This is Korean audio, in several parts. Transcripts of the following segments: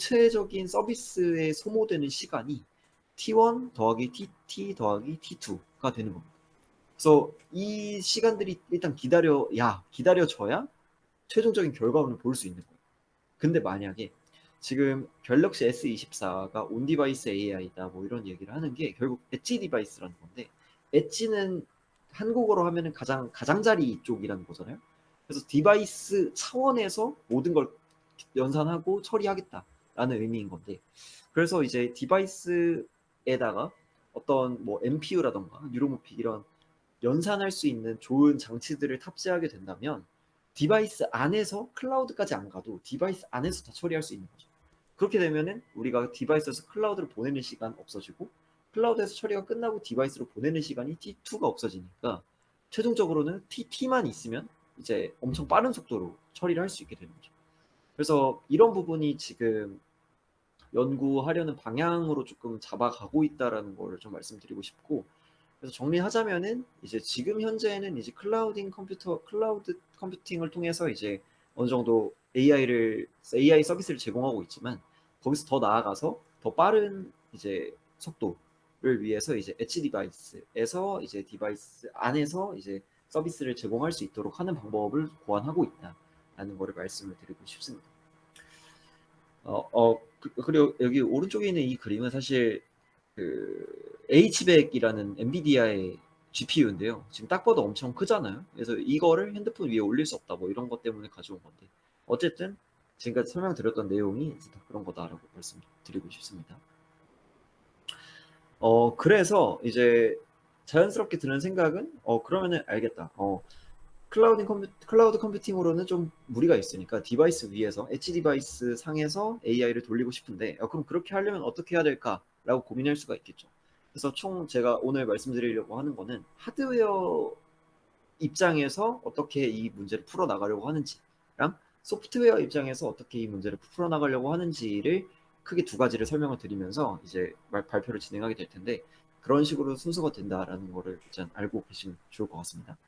전체적인 서비스에 소모되는 시간이 T1 더하기 TT 더하기 T2가 되는 겁니다. 그래서 이 시간들이 일단 기다려져야 최종적인 결과물을 볼 수 있는 거예요. 근데 만약에 지금 갤럭시 S24가 온디바이스 AI다 뭐 이런 얘기를 하는 게 결국 엣지 디바이스라는 건데, 엣지는 한국어로 하면은 가장자리 쪽이라는 거잖아요. 그래서 디바이스 차원에서 모든 걸 연산하고 처리하겠다라는 의미인 건데, 그래서 이제 디바이스에다가 어떤 뭐 MPU라던가 뉴로모픽 이런 연산할 수 있는 좋은 장치들을 탑재하게 된다면 디바이스 안에서 클라우드까지 안 가도 디바이스 안에서 다 처리할 수 있는 거죠. 그렇게 되면은 우리가 디바이스에서 클라우드로 보내는 시간 없어지고, 클라우드에서 처리가 끝나고 디바이스로 보내는 시간이 T2가 없어지니까 최종적으로는 TT만 있으면 이제 엄청 빠른 속도로 처리를 할 수 있게 되는 거죠. 그래서 이런 부분이 지금 연구하려는 방향으로 조금 잡아가고 있다라는 걸 좀 말씀드리고 싶고, 그래서 정리하자면은 이제 지금 현재는 이제 클라우드 컴퓨팅을 통해서 이제 어느 정도 AI 서비스를 제공하고 있지만, 거기서 더 나아가서 더 빠른 이제 속도를 위해서 이제 엣지 디바이스에서 이제 디바이스 안에서 이제 서비스를 제공할 수 있도록 하는 방법을 고안하고 있다라는 거를 말씀을 드리고 싶습니다. 그리고 여기 오른쪽에 있는 이 그림은 사실 그 H백이라는 엔비디아의 GPU인데요. 지금 딱 봐도 엄청 크잖아요. 그래서 이거를 핸드폰 위에 올릴 수 없다 뭐 이런 것 때문에 가져온 건데, 어쨌든 지금까지 설명드렸던 내용이 다 그런 거다라고 말씀드리고 싶습니다. 그래서 이제 자연스럽게 드는 생각은 그러면은 알겠다. 클라우드 컴퓨팅으로는 좀 무리가 있으니까 디바이스 위에서 엣지 디바이스 상에서 AI를 돌리고 싶은데, 그럼 그렇게 하려면 어떻게 해야 될까라고 고민할 수가 있겠죠. 그래서 총 제가 오늘 말씀드리려고 하는 거는 하드웨어 입장에서 어떻게 이 문제를 풀어나가려고 하는지랑 소프트웨어 입장에서 어떻게 이 문제를 풀어나가려고 하는지를 크게 두 가지를 설명을 드리면서 이제 발표를 진행하게 될 텐데, 그런 식으로 순서가 된다라는 거를 일단 알고 계시면 좋을 것 같습니다.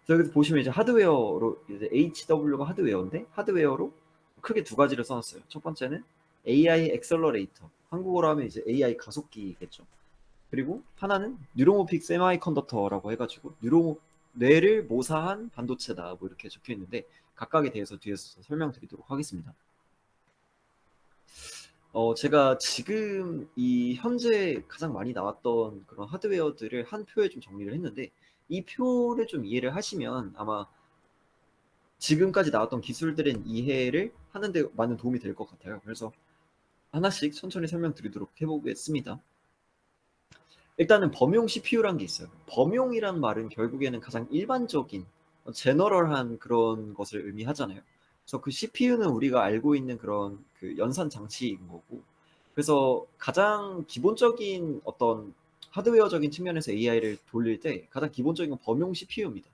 그래서 여기 보시면 이제 하드웨어로 이제 HW가 하드웨어인데, 하드웨어로 크게 두 가지를 써놨어요. 첫 번째는 AI 엑셀러레이터, 한국어로 하면 이제 AI 가속기겠죠. 그리고 하나는 뉴로모픽 세마이컨덕터라고 해가지고 뇌를 모사한 반도체다 뭐 이렇게 적혀 있는데, 각각에 대해서 뒤에서 설명드리도록 하겠습니다. 제가 지금 이 현재 가장 많이 나왔던 그런 하드웨어들을 한 표에 좀 정리를 했는데, 이 표를 좀 이해를 하시면 아마 지금까지 나왔던 기술들의 이해를 하는데 많은 도움이 될 것 같아요. 그래서 하나씩 천천히 설명드리도록 해보겠습니다. 일단은 범용 CPU란 게 있어요. 범용이란 말은 결국에는 가장 일반적인 제너럴한 그런 것을 의미하잖아요. 그래서 그 CPU는 우리가 알고 있는 그런 그 연산 장치인 거고, 그래서 가장 기본적인 어떤 하드웨어적인 측면에서 AI를 돌릴 때 가장 기본적인 건 범용 CPU입니다.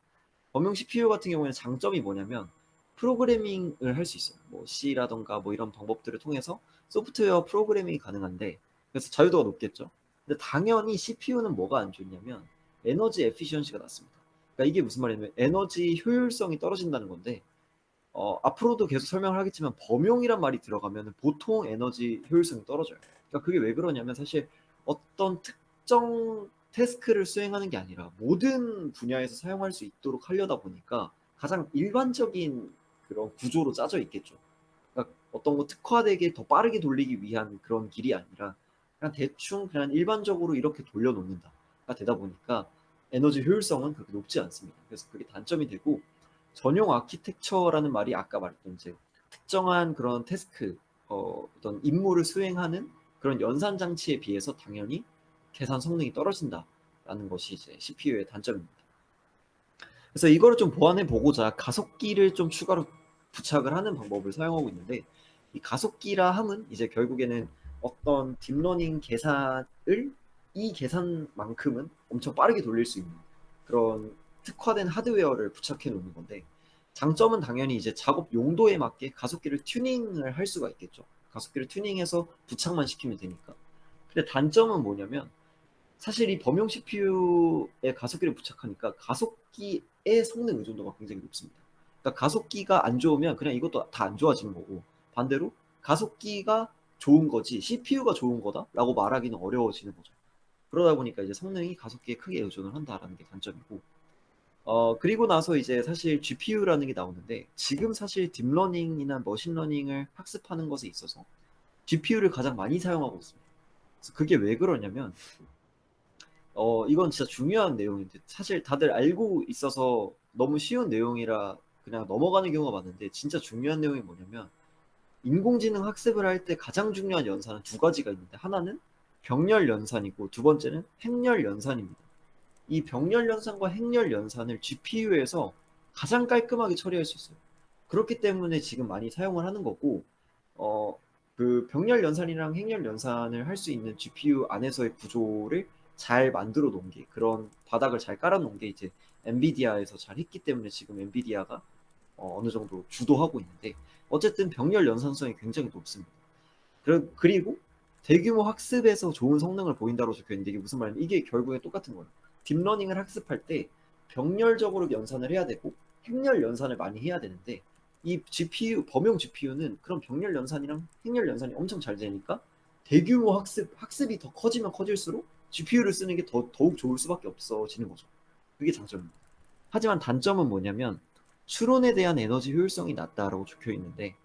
범용 CPU 같은 경우에는 장점이 뭐냐면 프로그래밍을 할 수 있어요. 뭐 C라던가 뭐 이런 방법들을 통해서 소프트웨어 프로그래밍이 가능한데, 그래서 자유도가 높겠죠. 근데 당연히 CPU는 뭐가 안 좋냐면 에너지 에피시언시가 낮습니다. 그러니까 이게 무슨 말이냐면 에너지 효율성이 떨어진다는 건데, 앞으로도 계속 설명을 하겠지만 범용이란 말이 들어가면 보통 에너지 효율성이 떨어져요. 그러니까 그게 왜 그러냐면 사실 어떤 특정 태스크를 수행하는 게 아니라 모든 분야에서 사용할 수 있도록 하려다 보니까 가장 일반적인 그런 구조로 짜져 있겠죠. 그러니까 어떤 거 특화되게 더 빠르게 돌리기 위한 그런 길이 아니라 그냥 대충 그냥 일반적으로 이렇게 돌려놓는다가 되다 보니까 에너지 효율성은 그렇게 높지 않습니다. 그래서 그게 단점이 되고, 전용 아키텍처라는 말이 아까 말했던 이제 특정한 그런 태스크, 어떤 임무를 수행하는 그런 연산 장치에 비해서 당연히 계산 성능이 떨어진다라는 것이 이제 CPU의 단점입니다. 그래서 이거를 좀 보완해 보고자 가속기를 좀 추가로 부착을 하는 방법을 사용하고 있는데, 이 가속기라 함은 이제 결국에는 어떤 딥러닝 계산을 이 계산만큼은 엄청 빠르게 돌릴 수 있는 그런 특화된 하드웨어를 부착해 놓는 건데, 장점은 당연히 이제 작업 용도에 맞게 가속기를 튜닝을 할 수가 있겠죠. 가속기를 튜닝해서 부착만 시키면 되니까. 근데 단점은 뭐냐면 사실 이 범용 CPU에 가속기를 부착하니까 가속기의 성능 의존도가 굉장히 높습니다. 그러니까 가속기가 안 좋으면 그냥 이것도 다 안 좋아지는 거고, 반대로 가속기가 좋은 거지 CPU가 좋은 거다라고 말하기는 어려워지는 거죠. 그러다 보니까 이제 성능이 가속기에 크게 의존을 한다라는 게 단점이고, 그리고 나서 이제 사실 GPU라는 게 나오는데, 지금 사실 딥러닝이나 머신러닝을 학습하는 것에 있어서 GPU를 가장 많이 사용하고 있습니다. 그래서 그게 왜 그러냐면, 이건 진짜 중요한 내용인데, 사실 다들 알고 있어서 너무 쉬운 내용이라 그냥 넘어가는 경우가 많은데, 진짜 중요한 내용이 뭐냐면, 인공지능 학습을 할 때 가장 중요한 연산은 두 가지가 있는데, 하나는 병렬 연산이고 두 번째는 행렬 연산입니다. 이 병렬 연산과 행렬 연산을 GPU에서 가장 깔끔하게 처리할 수 있어요. 그렇기 때문에 지금 많이 사용을 하는 거고, 어, 그 병렬 연산이랑 행렬 연산을 할 수 있는 GPU 안에서의 구조를 잘 만들어 놓은 게, 그런 바닥을 잘 깔아 놓은 게 이제 엔비디아에서 잘 했기 때문에 지금 엔비디아가 어느 정도 주도하고 있는데, 어쨌든 병렬 연산성이 굉장히 높습니다. 그리고 대규모 학습에서 좋은 성능을 보인다고 적혀 있는데, 이게 무슨 말이냐면 이게 결국에 똑같은 거예요. 딥러닝을 학습할 때 병렬적으로 연산을 해야 되고 행렬 연산을 많이 해야 되는데, 이 GPU 범용 GPU는 그런 병렬 연산이랑 행렬 연산이 엄청 잘 되니까 대규모 학습이 더 커지면 커질수록 GPU를 쓰는 게 더욱 좋을 수밖에 없어지는 거죠. 그게 장점입니다. 하지만 단점은 뭐냐면 추론에 대한 에너지 효율성이 낮다라고 적혀 있는데,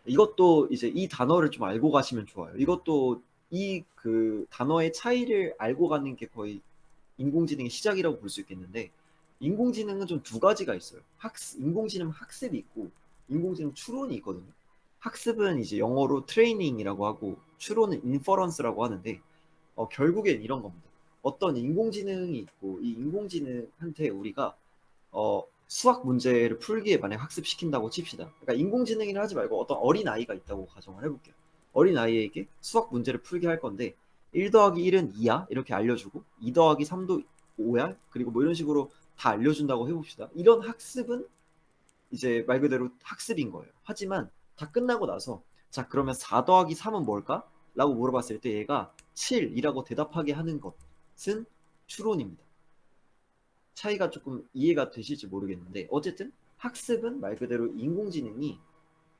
이것도 이제 이 단어를 좀 알고 가시면 좋아요. 이것도 이 그 단어의 차이를 알고 가는 게 거의 인공지능의 시작이라고 볼 수 있겠는데, 인공지능은 좀 두 가지가 있어요. 인공지능 학습이 있고 인공지능 추론이 있거든요. 학습은 이제 영어로 트레이닝이라고 하고 추론은 인퍼런스라고 하는데, 결국엔 이런 겁니다. 어떤 인공지능이 있고 이 인공지능한테 우리가 수학 문제를 풀기에 만약 학습시킨다고 칩시다. 그러니까 인공지능이라 하지 말고 어떤 어린 아이가 있다고 가정을 해볼게요. 어린 아이에게 수학 문제를 풀게 할 건데, 1 더하기 1은 2야 이렇게 알려주고 2 더하기 3도 5야 그리고 뭐 이런 식으로 다 알려준다고 해봅시다. 이런 학습은 이제 말 그대로 학습인 거예요. 하지만 다 끝나고 나서, 자 그러면 4 더하기 3은 뭘까? 라고 물어봤을 때 얘가 7이라고 대답하게 하는 것은 추론입니다. 차이가 조금 이해가 되실지 모르겠는데, 어쨌든 학습은 말 그대로 인공지능이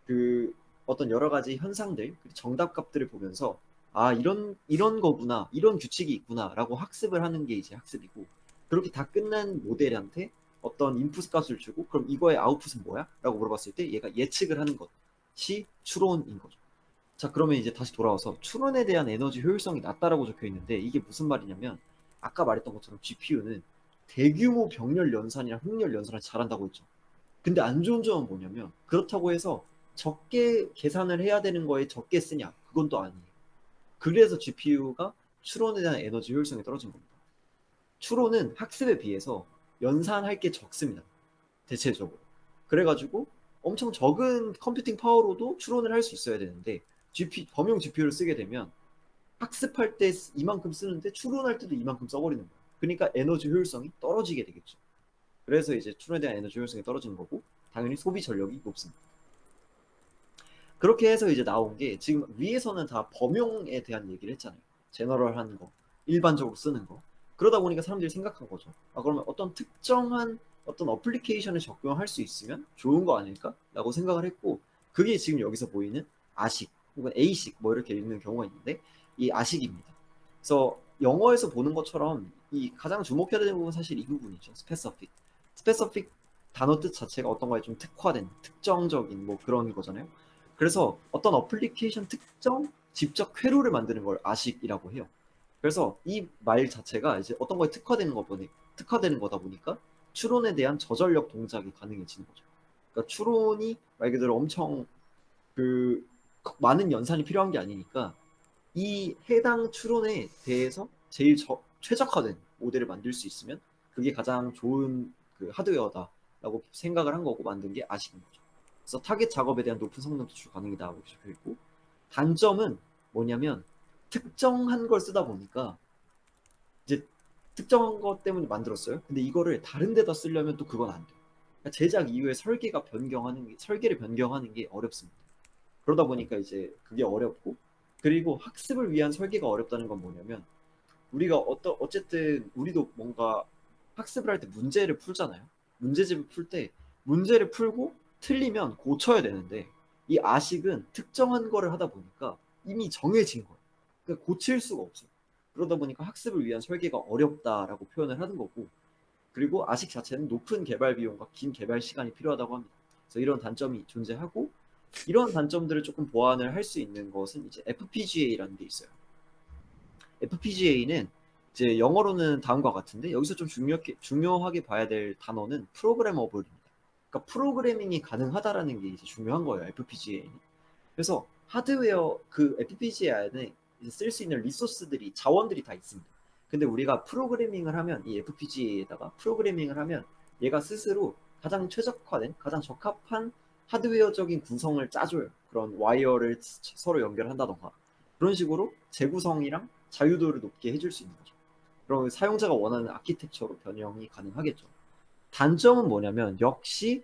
그 어떤 여러 가지 현상들, 정답값들을 보면서 아 이런 거구나, 이런 규칙이 있구나라고 학습을 하는 게 이제 학습이고, 그렇게 다 끝난 모델한테 어떤 인풋 값을 주고 그럼 이거의 아웃풋은 뭐야? 라고 물어봤을 때 얘가 예측을 하는 것이 추론인 거죠. 자 그러면 이제 다시 돌아와서 추론에 대한 에너지 효율성이 낮다라고 적혀 있는데, 이게 무슨 말이냐면 아까 말했던 것처럼 GPU는 대규모 병렬 연산이랑 행렬 연산을 잘한다고 했죠. 근데 안 좋은 점은 뭐냐면, 그렇다고 해서 적게 계산을 해야 되는 거에 적게 쓰냐? 그건 또 아니에요. 그래서 GPU가 추론에 대한 에너지 효율성이 떨어진 겁니다. 추론은 학습에 비해서 연산할 게 적습니다. 대체적으로. 그래가지고 엄청 적은 컴퓨팅 파워로도 추론을 할 수 있어야 되는데, 범용 GPU를 쓰게 되면 학습할 때 이만큼 쓰는데 추론할 때도 이만큼 써버리는 거예요. 그러니까 에너지 효율성이 떨어지게 되겠죠. 그래서 이제 추론에 대한 에너지 효율성이 떨어지는 거고, 당연히 소비 전력이 높습니다. 그렇게 해서 이제 나온 게, 지금 위에서는 다 범용에 대한 얘기를 했잖아요. 제너럴 하는 거, 일반적으로 쓰는 거. 그러다 보니까 사람들이 생각한 거죠. 아, 그러면 어떤 특정한 어떤 어플리케이션에 적용할 수 있으면 좋은 거 아닐까? 라고 생각을 했고, 그게 지금 여기서 보이는 아식, 혹은 에이식 뭐 이렇게 읽는 경우가 있는데, 이 아식입니다. 그래서 영어에서 보는 것처럼 이 가장 주목해야 되는 부분은 사실 이 부분이죠. 스페시픽. 스페시픽 단어 뜻 자체가 어떤 거에 좀 특화된, 특정적인 뭐 그런 거잖아요. 그래서 어떤 어플리케이션 특정 집적 회로를 만드는 걸 아식이라고 해요. 그래서 이 말 자체가 이제 어떤 거에 특화되는 거다 보니까 추론에 대한 저전력 동작이 가능해지는 거죠. 그러니까 추론이 말 그대로 엄청 그 많은 연산이 필요한 게 아니니까, 이 해당 추론에 대해서 제일 최적화된 모델을 만들 수 있으면 그게 가장 좋은 그 하드웨어다라고 생각을 한 거고 만든 게 아식인 거죠. 그래서 타겟 작업에 대한 높은 성능 도출 가능이다라고 적혀 있고, 단점은 뭐냐면 특정한 걸 쓰다 보니까 이제 특정한 것 때문에 만들었어요. 근데 이거를 다른 데다 쓰려면 또 그건 안 돼요. 그러니까 제작 이후에 설계를 변경하는 게 어렵습니다. 그러다 보니까 이제 그게 어렵고, 그리고 학습을 위한 설계가 어렵다는 건 뭐냐면, 우리가 어쨌든 우리도 뭔가 학습을 할 때 문제를 풀잖아요. 문제집을 풀 때 문제를 풀고 틀리면 고쳐야 되는데, 이 아식은 특정한 거를 하다 보니까 이미 정해진 거예요. 그러니까 고칠 수가 없어요. 그러다 보니까 학습을 위한 설계가 어렵다라고 표현을 하는 거고, 그리고 아식 자체는 높은 개발 비용과 긴 개발 시간이 필요하다고 합니다. 그래서 이런 단점이 존재하고, 이런 단점들을 조금 보완을 할 수 있는 것은 이제 FPGA라는 게 있어요. FPGA는 이제 영어로는 다음과 같은데, 여기서 좀 중요하게 봐야 될 단어는 프로그래머블입니다. 그러니까 프로그래밍이 가능하다라는 게 이제 중요한 거예요, FPGA는. 그래서 하드웨어 그 FPGA 안에 쓸 수 있는 리소스들이 자원들이 다 있습니다. 근데 우리가 프로그래밍을 하면 이 FPGA에다가 프로그래밍을 하면 얘가 스스로 가장 최적화된 가장 적합한 하드웨어적인 구성을 짜줘요. 그런 와이어를 서로 연결한다던가 그런 식으로 재구성이랑 자유도를 높게 해줄 수 있는 거죠. 그럼 사용자가 원하는 아키텍처로 변형이 가능하겠죠. 단점은 뭐냐면 역시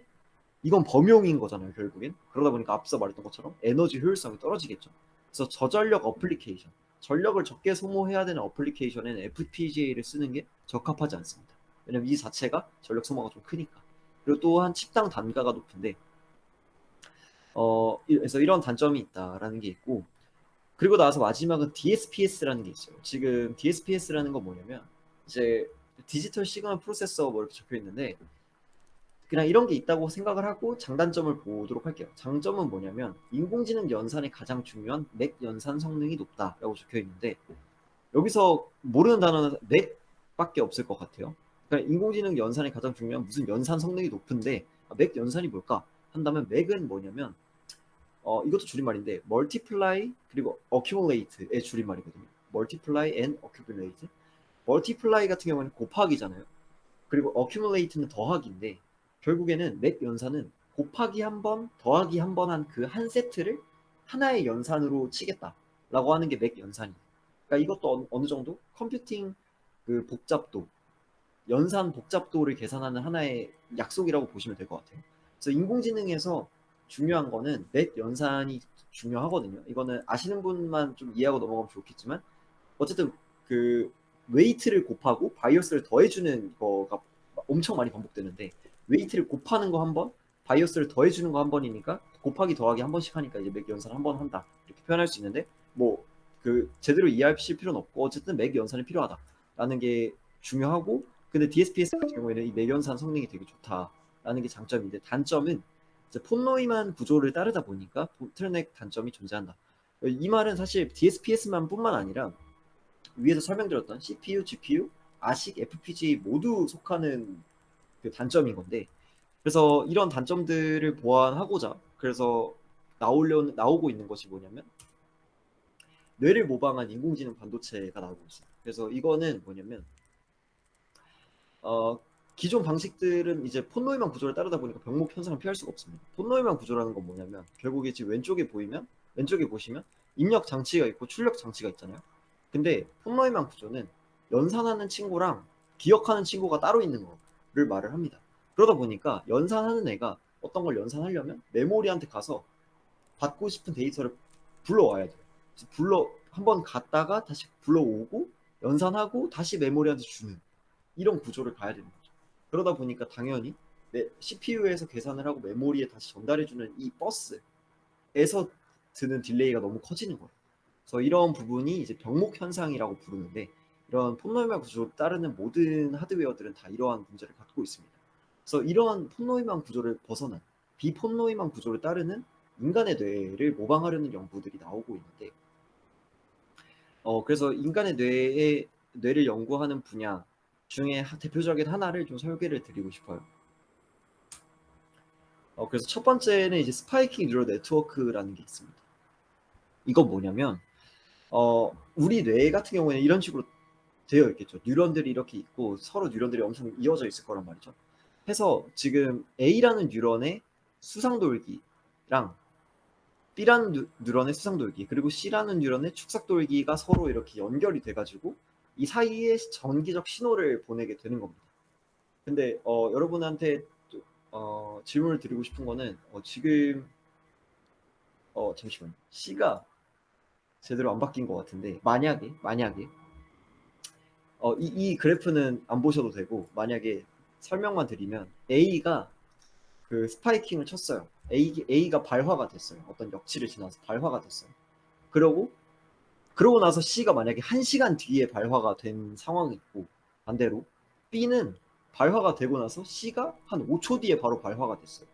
이건 범용인 거잖아요, 결국엔. 그러다 보니까 앞서 말했던 것처럼 에너지 효율성이 떨어지겠죠. 그래서 저전력 어플리케이션, 전력을 적게 소모해야 되는 어플리케이션에는 FPGA를 쓰는 게 적합하지 않습니다. 왜냐면 이 자체가 전력 소모가 좀 크니까. 그리고 또한 칩당 단가가 높은데, 그래서 이런 단점이 있다라는 게 있고, 그리고 나서 마지막은 DSPS라는 게 있어요. 지금 DSPS라는 건 뭐냐면 이제 디지털 시그널 프로세서 뭐 이렇게 적혀 있는데, 그냥 이런 게 있다고 생각을 하고 장단점을 보도록 할게요. 장점은 뭐냐면 인공지능 연산에 가장 중요한 맥 연산 성능이 높다라고 적혀 있는데, 여기서 모르는 단어는 맥밖에 없을 것 같아요. 그러니까 인공지능 연산에 가장 중요한 무슨 연산 성능이 높은데, 맥 연산이 뭘까 한다면 맥은 뭐냐면 이것도 줄임말인데 multiply 그리고 accumulate의 줄임말이거든요. multiply and accumulate. multiply 같은 경우는 곱하기잖아요. 그리고 accumulate는 더하기인데, 결국에는 맥 연산은 곱하기 한 번, 더하기 한 번 한 그 한 세트를 하나의 연산으로 치겠다라고 하는 게 맥 연산이에요. 그러니까 이것도 어느 정도 컴퓨팅 그 복잡도, 연산 복잡도를 계산하는 하나의 약속이라고 보시면 될 것 같아요. 그래서 인공지능에서 중요한 거는 맥 연산이 중요하거든요. 이거는 아시는 분만 좀 이해하고 넘어가면 좋겠지만, 어쨌든 그 웨이트를 곱하고 바이어스를 더해주는 거가 엄청 많이 반복되는데, 웨이트를 곱하는 거 한 번, 바이어스를 더해주는 거 한 번이니까 곱하기 더하기 한 번씩 하니까 이제 맥 연산 한 번 한다 이렇게 표현할 수 있는데, 뭐 그 제대로 이해하실 필요는 없고 어쨌든 맥 연산이 필요하다라는 게 중요하고, 근데 DSPS 같은 경우에는 이 맥 연산 성능이 되게 좋다라는 게 장점인데, 단점은 이제 폰노이만 구조를 따르다 보니까 보틀넥 단점이 존재한다. 이 말은 사실 DSPS만 뿐만 아니라 위에서 설명드렸던 CPU, GPU, 아식, FPGA 모두 속하는 그 단점인 건데, 그래서 이런 단점들을 보완하고자 그래서 나오고 있는 것이 뭐냐면 뇌를 모방한 인공지능 반도체가 나오고 있어요. 그래서 이거는 뭐냐면 어, 기존 방식들은 이제 폰노이만 구조를 따르다 보니까 병목 현상을 피할 수가 없습니다. 폰노이만 구조라는 건 뭐냐면 결국에 지금 왼쪽에 보시면 입력 장치가 있고 출력 장치가 있잖아요. 근데 폰노이만 구조는 연산하는 친구랑 기억하는 친구가 따로 있는 거를 말을 합니다. 그러다 보니까 연산하는 애가 어떤 걸 연산하려면 메모리한테 가서 받고 싶은 데이터를 불러와야 돼요. 그래서 한번 갔다가 다시 불러오고 연산하고 다시 메모리한테 주는 이런 구조를 가야 되는 거죠. 그러다 보니까 당연히 CPU에서 계산을 하고 메모리에 다시 전달해주는 이 버스에서 드는 딜레이가 너무 커지는 거예요. 그래서 이런 부분이 이제 병목 현상이라고 부르는데, 이런 폰노이만 구조를 따르는 모든 하드웨어들은 다 이러한 문제를 갖고 있습니다. 그래서 이러한 폰노이만 구조를 벗어난 비폰노이만 구조를 따르는 인간의 뇌를 모방하려는 연구들이 나오고 있는데, 그래서 인간의 뇌를 연구하는 분야 중에 대표적인 하나를 좀 설계를 드리고 싶어요. 그래서 첫 번째는 이제 스파이킹 뉴럴 네트워크라는 게 있습니다. 이건 뭐냐면 우리 뇌 같은 경우에는 이런 식으로 되어 있겠죠. 뉴런들이 이렇게 있고 서로 뉴런들이 엄청 이어져 있을 거란 말이죠. 해서 지금 A라는 뉴런의 수상돌기랑 B라는 뉴런의 수상돌기 그리고 C라는 뉴런의 축삭돌기가 서로 이렇게 연결이 돼가지고 이 사이에 전기적 신호를 보내게 되는 겁니다. 근데 여러분한테 질문을 드리고 싶은 거는 지금 잠시만요. C가 제대로 안 바뀐 것 같은데, 만약에 이 그래프는 안 보셔도 되고, 만약에 설명만 드리면 A가 그 스파이킹을 쳤어요. A가 발화가 됐어요. 어떤 역치를 지나서 발화가 됐어요. 그러고 나서 C가 만약에 1시간 뒤에 발화가 된 상황이 있고, 반대로 B는 발화가 되고 나서 C가 한 5초 뒤에 바로 발화가 됐어요.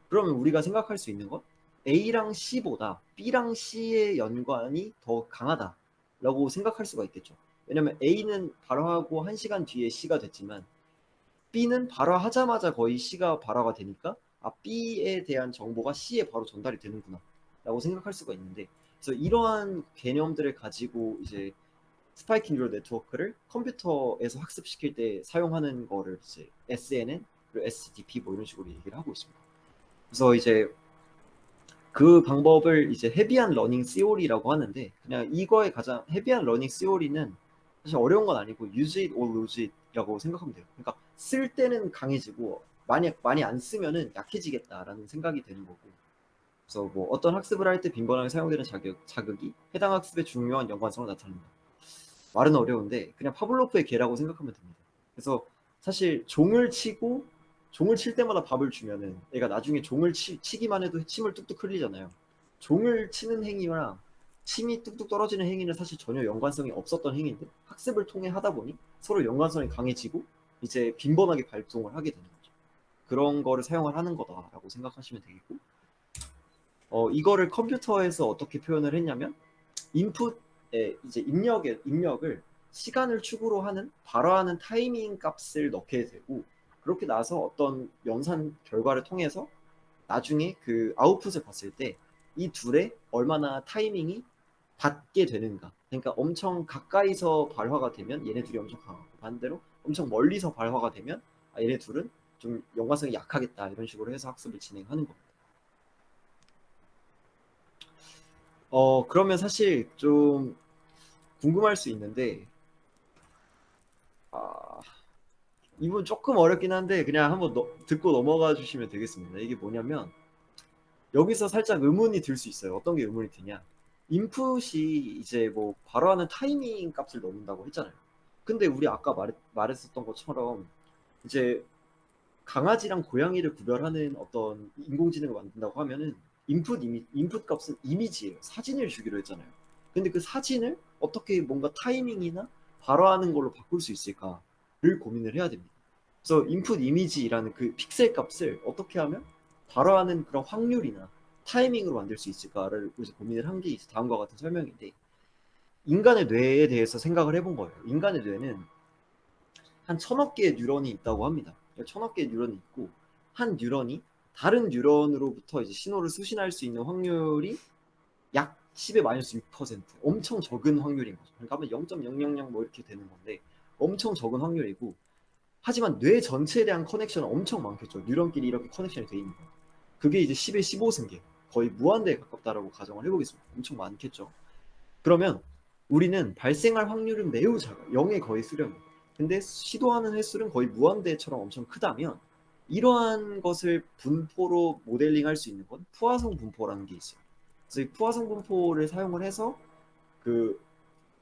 그러면 우리가 생각할 수 있는 건 A랑 C보다 B랑 C의 연관이 더 강하다라고 생각할 수가 있겠죠. 왜냐면 A는 발화하고 1시간 뒤에 C가 됐지만 B는 발화하자마자 거의 C가 발화가 되니까 B에 대한 정보가 C에 바로 전달이 되는구나 라고 생각할 수가 있는데, 그래서 이러한 개념들을 가지고 이제 스파이킹 뉴럴 네트워크를 컴퓨터에서 학습시킬 때 사용하는 거를 이제 SNN 그리고 SDP 뭐 이런 식으로 얘기를 하고 있습니다. 그래서 이제 그 방법을 이제 헤비한 러닝 시오리라고 하는데, 그냥 이거의 가장 헤비한 러닝 시오리는 사실 어려운 건 아니고 use it or lose it이라고 생각하면 돼요. 그러니까 쓸 때는 강해지고 만약 많이 안 쓰면은 약해지겠다라는 생각이 되는 거고. 그래서 뭐 어떤 학습을 할 때 빈번하게 사용되는 자극이 해당 학습의 중요한 연관성을 나타낸다. 말은 어려운데 그냥 파블로프의 개라고 생각하면 됩니다. 그래서 사실 종을 칠 때마다 밥을 주면은 얘가 나중에 종을 치기만 해도 침을 뚝뚝 흘리잖아요. 종을 치는 행위랑 침이 뚝뚝 떨어지는 행위는 사실 전혀 연관성이 없었던 행위인데 학습을 통해 하다 보니 서로 연관성이 강해지고 이제 빈번하게 발동을 하게 되는 거죠. 그런 거를 사용을 하는 거다라고 생각하시면 되겠고, 이거를 컴퓨터에서 어떻게 표현을 했냐면 인풋에 이제 입력을 시간을 축으로 하는 발화하는 타이밍 값을 넣게 되고, 그렇게 나서 어떤 연산 결과를 통해서 나중에 그 아웃풋을 봤을 때 이 둘의 얼마나 타이밍이 같게 되는가. 그러니까 엄청 가까이서 발화가 되면 얘네 둘이 엄청 강하고, 반대로 엄청 멀리서 발화가 되면 얘네 둘은 좀 연관성이 약하겠다, 이런 식으로 해서 학습을 진행하는 겁니다. 그러면 사실 좀 궁금할 수 있는데, 아, 이 부분 조금 어렵긴 한데 그냥 한번 듣고 넘어가 주시면 되겠습니다. 이게 뭐냐면 여기서 살짝 의문이 들 수 있어요. 어떤 게 의문이 드냐? 인풋이 이제 뭐 발화하는 타이밍 값을 넣는다고 했잖아요. 근데 우리 아까 말했었던 것처럼 이제 강아지랑 고양이를 구별하는 어떤 인공지능을 만든다고 하면은 인풋 값은 이미지예요. 사진을 주기로 했잖아요. 근데 그 사진을 어떻게 뭔가 타이밍이나 발화하는 걸로 바꿀 수 있을까를 고민을 해야 됩니다. 그래서 인풋 이미지라는 그 픽셀 값을 어떻게 하면 발화하는 그런 확률이나 타이밍으로 만들 수 있을까를 이제 고민을 한 게 다음과 같은 설명인데, 인간의 뇌에 대해서 생각을 해본 거예요. 인간의 뇌는 한 1000억 개의 뉴런이 있다고 합니다. 1000억 개의 뉴런이 있고, 한 뉴런이 다른 뉴런으로부터 이제 신호를 수신할 수 있는 확률이 약 10의 마이너스 6%, 엄청 적은 확률인 거죠. 그러니까 하면 0.000 뭐 이렇게 되는 건데 엄청 적은 확률이고, 하지만 뇌 전체에 대한 커넥션은 엄청 많겠죠. 뉴런끼리 이렇게 커넥션이 돼 있는 거. 그게 이제 10의 15승계, 거의 무한대에 가깝다라고 가정을 해보겠습니다. 엄청 많겠죠. 그러면 우리는 발생할 확률은 매우 작아요. 0에 거의 수렴이에요. 근데 시도하는 횟수는 거의 무한대처럼 엄청 크다면, 이러한 것을 분포로 모델링할 수 있는 건 푸아송 분포라는 게 있어요. 그래서 이 푸아송 분포를 사용을 해서 그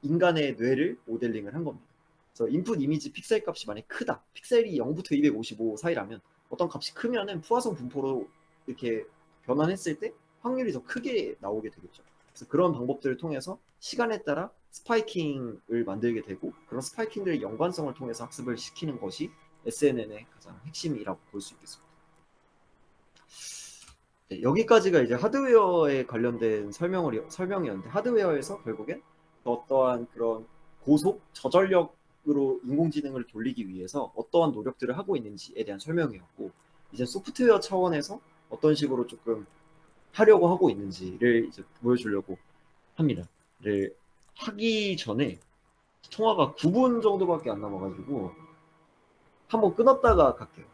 인간의 뇌를 모델링을 한 겁니다. 그래서 인풋 이미지 픽셀 값이 만약 크다, 픽셀이 0부터 255 사이라면 어떤 값이 크면은 푸아송 분포로 이렇게 변환했을 때 확률이 더 크게 나오게 되겠죠. 그래서 그런 방법들을 통해서 시간에 따라 스파이킹을 만들게 되고, 그런 스파이킹들의 연관성을 통해서 학습을 시키는 것이 SNN의 가장 핵심이라고 볼 수 있겠습니다. 네, 여기까지가 이제 하드웨어에 관련된 설명이었는데, 하드웨어에서 결국엔 어떠한 그런 고속 저전력으로 인공지능을 돌리기 위해서 어떠한 노력들을 하고 있는지에 대한 설명이었고, 이제 소프트웨어 차원에서 어떤 식으로 조금 하려고 하고 있는지를 이제 보여주려고 합니다. 를 하기 전에 통화가 9분 정도밖에 안 남아가지고 한번 끊었다가 갈게요.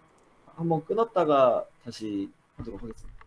한번 끊었다가 다시 하도록 하겠습니다.